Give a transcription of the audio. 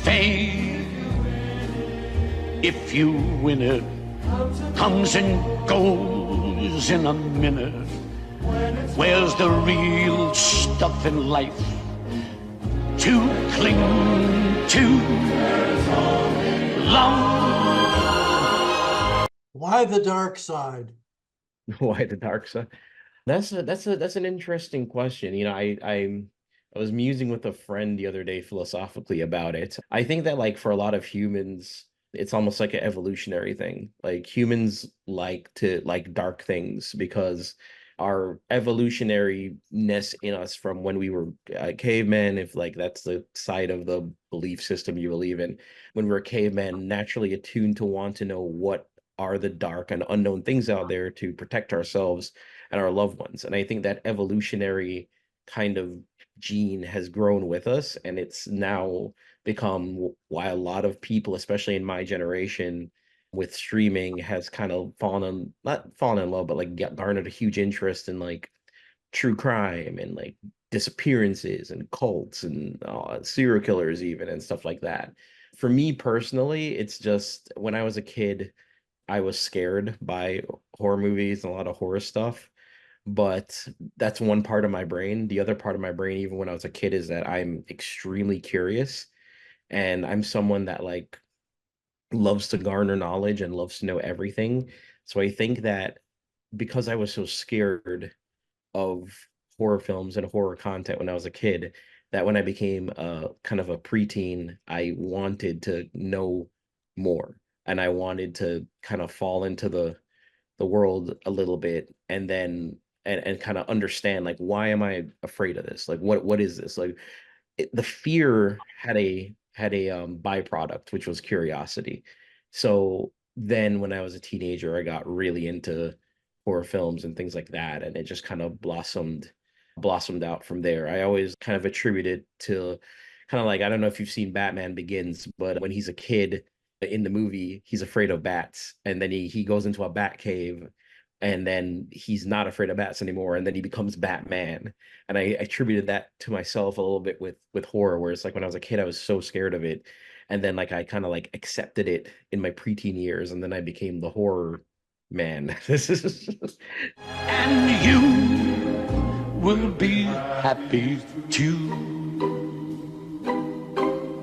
fame. If you win it, comes and goes in a minute. Where's the real stuff in life to cling to? Long. Why the dark side? Why the dark side? That's an interesting question. I was musing with a friend the other day philosophically about it. I think that like for a lot of humans, it's almost like an evolutionary thing. Like humans like to like dark things because our evolutionariness in us from when we were cavemen, if like that's the side of the belief system you believe in, when we were cavemen, naturally attuned to want to know what are the dark and unknown things out there to protect ourselves and our loved ones. And I think that evolutionary kind of gene has grown with us, and it's now become why a lot of people, especially in my generation, with streaming, has kind of not fallen in love, but like garnered a huge interest in like true crime and like disappearances and cults and serial killers even and stuff like that. For me personally, it's just when I was a kid, I was scared by horror movies and a lot of horror stuff. But that's one part of my brain. The other part of my brain, even when I was a kid, is that I'm extremely curious and I'm someone that like loves to garner knowledge and loves to know everything. So I think that because I was so scared of horror films and horror content when I was a kid, that when I became a kind of a preteen, I wanted to know more and I wanted to kind of fall into the world a little bit and then and kind of understand like why am I afraid of this? Like what is this? Like the fear had a byproduct which was curiosity. So then when I was a teenager, I got really into horror films and things like that, and it just kind of blossomed out from there. I always kind of attribute it to kind of like, I don't know if you've seen Batman Begins, but when he's a kid in the movie, he's afraid of bats, and then he goes into a bat cave, and then he's not afraid of bats anymore, and then he becomes Batman. And I attributed that to myself a little bit with horror, where it's like when I was a kid, I was so scared of it, and then like I kind of like accepted it in my preteen years, and then I became the horror man. This is And you will be happy too.